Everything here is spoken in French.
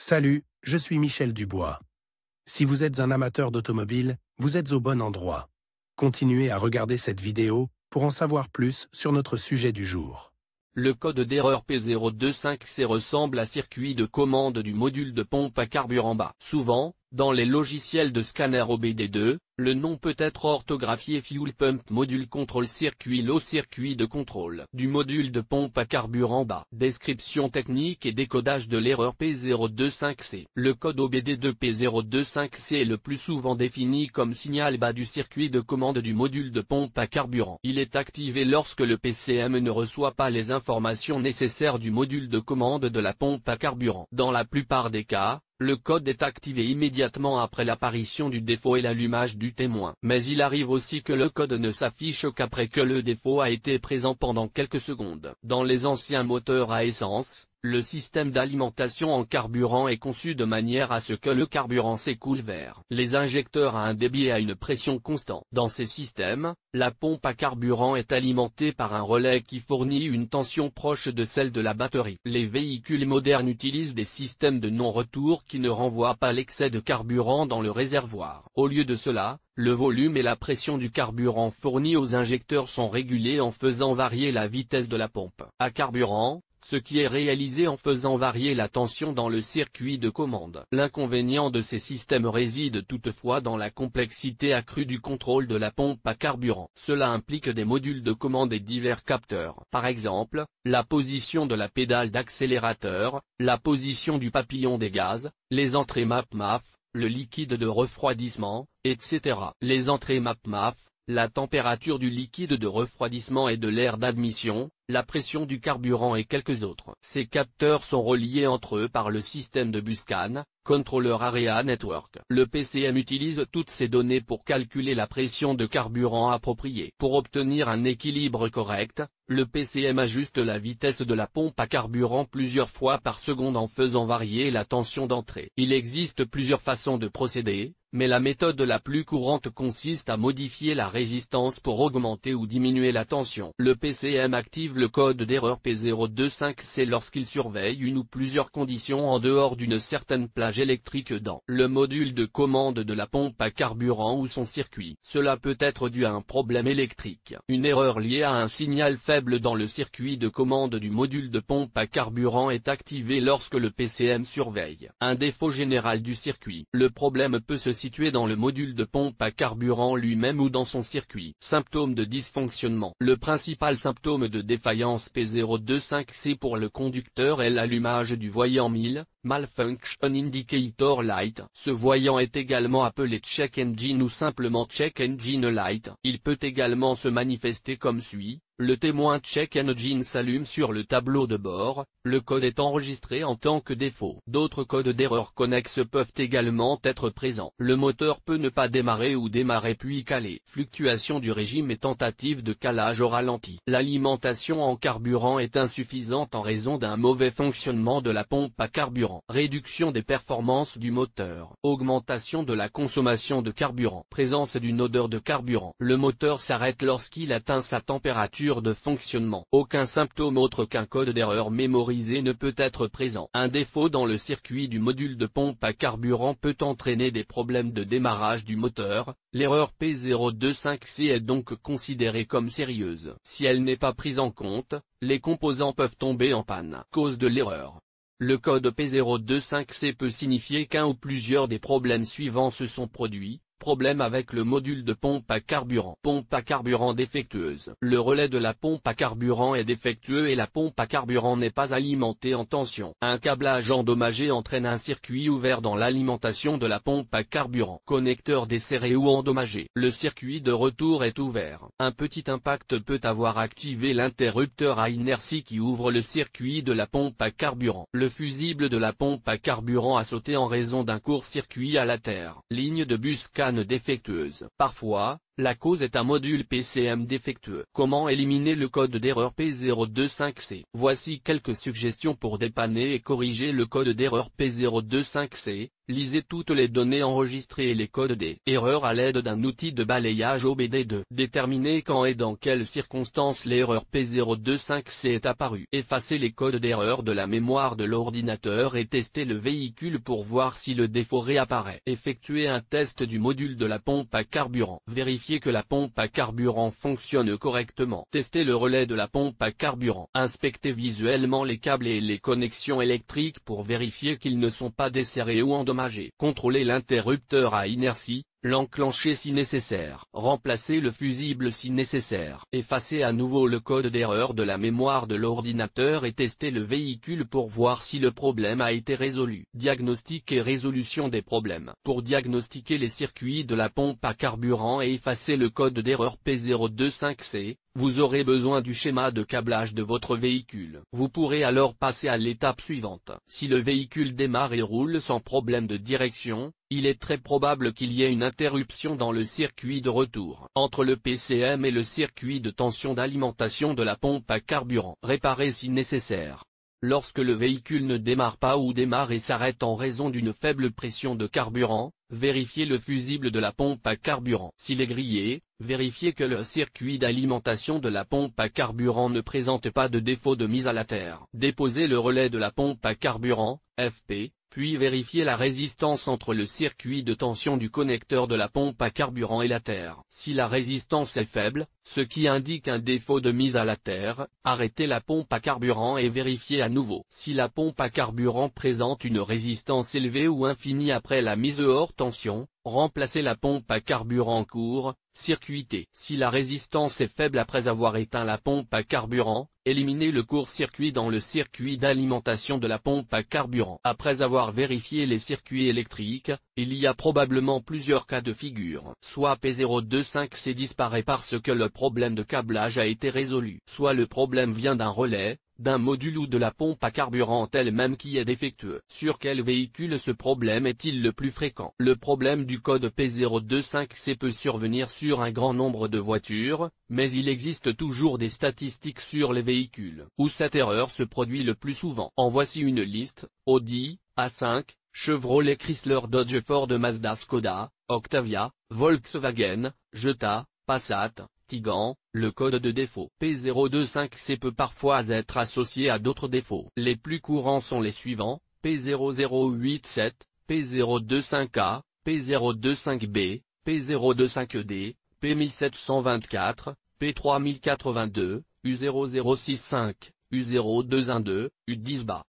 Salut, je suis Michel Dubois. Si vous êtes un amateur d'automobile, vous êtes au bon endroit. Continuez à regarder cette vidéo pour en savoir plus sur notre sujet du jour. Le code d'erreur P025C ressemble à circuit de commande du module de pompe à carburant bas. Souvent, dans les logiciels de scanner OBD2, le nom peut être orthographié Fuel Pump Module Control Circuit Low circuit de contrôle du module de pompe à carburant bas. Description technique et décodage de l'erreur P025C. Le code OBD2 P025C est le plus souvent défini comme signal bas du circuit de commande du module de pompe à carburant. Il est activé lorsque le PCM ne reçoit pas les informations nécessaires du module de commande de la pompe à carburant. Dans la plupart des cas, le code est activé immédiatement après l'apparition du défaut et l'allumage du témoin. Mais il arrive aussi que le code ne s'affiche qu'après que le défaut a été présent pendant quelques secondes. Dans les anciens moteurs à essence, le système d'alimentation en carburant est conçu de manière à ce que le carburant s'écoule vers les injecteurs à un débit et à une pression constante. Dans ces systèmes, la pompe à carburant est alimentée par un relais qui fournit une tension proche de celle de la batterie. Les véhicules modernes utilisent des systèmes de non-retour qui ne renvoient pas l'excès de carburant dans le réservoir. Au lieu de cela, le volume et la pression du carburant fourni aux injecteurs sont régulés en faisant varier la vitesse de la pompe à carburant, ce qui est réalisé en faisant varier la tension dans le circuit de commande. L'inconvénient de ces systèmes réside toutefois dans la complexité accrue du contrôle de la pompe à carburant. Cela implique des modules de commande et divers capteurs. Par exemple, la position de la pédale d'accélérateur, la position du papillon des gaz, les entrées MAP-MAF, le liquide de refroidissement, etc. Les entrées MAP-MAF, la température du liquide de refroidissement et de l'air d'admission, la pression du carburant et quelques autres. Ces capteurs sont reliés entre eux par le système de BusCAN, Controller Area Network. Le PCM utilise toutes ces données pour calculer la pression de carburant appropriée. Pour obtenir un équilibre correct, le PCM ajuste la vitesse de la pompe à carburant plusieurs fois par seconde en faisant varier la tension d'entrée. Il existe plusieurs façons de procéder, mais la méthode la plus courante consiste à modifier la résistance pour augmenter ou diminuer la tension. Le PCM active le code d'erreur P025C lorsqu'il surveille une ou plusieurs conditions en dehors d'une certaine plage électrique dans le module de commande de la pompe à carburant ou son circuit. Cela peut être dû à un problème électrique, une erreur liée à un signal faible dans le circuit de commande du module de pompe à carburant est activé lorsque le PCM surveille un défaut général du circuit. Le problème peut se situé dans le module de pompe à carburant lui-même ou dans son circuit. Symptômes de dysfonctionnement. Le principal symptôme de défaillance P025C pour le conducteur est l'allumage du voyant 1000, Malfunction Indicator Light. Ce voyant est également appelé Check Engine ou simplement Check Engine Light. Il peut également se manifester comme suit. Le témoin Check Engine s'allume sur le tableau de bord, le code est enregistré en tant que défaut. D'autres codes d'erreur connexes peuvent également être présents. Le moteur peut ne pas démarrer ou démarrer puis caler. Fluctuation du régime et tentative de calage au ralenti. L'alimentation en carburant est insuffisante en raison d'un mauvais fonctionnement de la pompe à carburant. Réduction des performances du moteur. Augmentation de la consommation de carburant. Présence d'une odeur de carburant. Le moteur s'arrête lorsqu'il atteint sa température de fonctionnement. Aucun symptôme autre qu'un code d'erreur mémorisé ne peut être présent. Un défaut dans le circuit du module de pompe à carburant peut entraîner des problèmes de démarrage du moteur. L'erreur P025C est donc considérée comme sérieuse. Si elle n'est pas prise en compte, les composants peuvent tomber en panne. Cause de l'erreur. Le code P025C peut signifier qu'un ou plusieurs des problèmes suivants se sont produits. Problème avec le module de pompe à carburant. Pompe à carburant défectueuse. Le relais de la pompe à carburant est défectueux et la pompe à carburant n'est pas alimentée en tension. Un câblage endommagé entraîne un circuit ouvert dans l'alimentation de la pompe à carburant. Connecteur desserré ou endommagé. Le circuit de retour est ouvert. Un petit impact peut avoir activé l'interrupteur à inertie qui ouvre le circuit de la pompe à carburant. Le fusible de la pompe à carburant a sauté en raison d'un court-circuit à la terre. Ligne de BusCAN défectueuse. Parfois, La cause est un module PCM défectueux. Comment éliminer le code d'erreur P025C? Voici quelques suggestions pour dépanner et corriger le code d'erreur P025C. Lisez toutes les données enregistrées et les codes des erreurs à l'aide d'un outil de balayage OBD2. Déterminez quand et dans quelles circonstances l'erreur P025C est apparue. Effacez les codes d'erreur de la mémoire de l'ordinateur et testez le véhicule pour voir si le défaut réapparaît. Effectuez un test du module de la pompe à carburant. Vérifiez que la pompe à carburant fonctionne correctement. Testez le relais de la pompe à carburant. Inspectez visuellement les câbles et les connexions électriques pour vérifier qu'ils ne sont pas desserrés ou endommagés. Contrôlez l'interrupteur à inertie, l'enclencher si nécessaire. Remplacez le fusible si nécessaire. Effacez à nouveau le code d'erreur de la mémoire de l'ordinateur et testez le véhicule pour voir si le problème a été résolu. Diagnostic et résolution des problèmes. Pour diagnostiquer les circuits de la pompe à carburant et effacer le code d'erreur P025C, vous aurez besoin du schéma de câblage de votre véhicule. Vous pourrez alors passer à l'étape suivante. Si le véhicule démarre et roule sans problème de direction, il est très probable qu'il y ait une interruption dans le circuit de retour entre le PCM et le circuit de tension d'alimentation de la pompe à carburant. Réparez si nécessaire. Lorsque le véhicule ne démarre pas ou démarre et s'arrête en raison d'une faible pression de carburant, vérifiez le fusible de la pompe à carburant. S'il est grillé, vérifiez que le circuit d'alimentation de la pompe à carburant ne présente pas de défaut de mise à la terre. Déposez le relais de la pompe à carburant, FP, puis vérifiez la résistance entre le circuit de tension du connecteur de la pompe à carburant et la terre. Si la résistance est faible, ce qui indique un défaut de mise à la terre, arrêtez la pompe à carburant et vérifiez à nouveau. Si la pompe à carburant présente une résistance élevée ou infinie après la mise hors tension, remplacez la pompe à carburant court-circuitée. Si la résistance est faible après avoir éteint la pompe à carburant, éliminez le court-circuit dans le circuit d'alimentation de la pompe à carburant. Après avoir vérifié les circuits électriques, il y a probablement plusieurs cas de figure. Soit P025C disparaît parce que le problème de câblage a été résolu. Soit le problème vient d'un relais, d'un module ou de la pompe à carburant elle-même qui est défectueux. Sur quel véhicule ce problème est-il le plus fréquent? Le problème du code P025C peut survenir sur un grand nombre de voitures, mais il existe toujours des statistiques sur les véhicules où cette erreur se produit le plus souvent. En voici une liste: Audi, A5, Chevrolet, Chrysler, Dodge, Ford, Mazda, Skoda, Octavia, Volkswagen, Jetta, Passat, Tiguan. Le code de défaut P025C peut parfois être associé à d'autres défauts. Les plus courants sont les suivants: P0087, P025A, P025B, P025D, P1724, P3082, U0065, U0212, U10BA.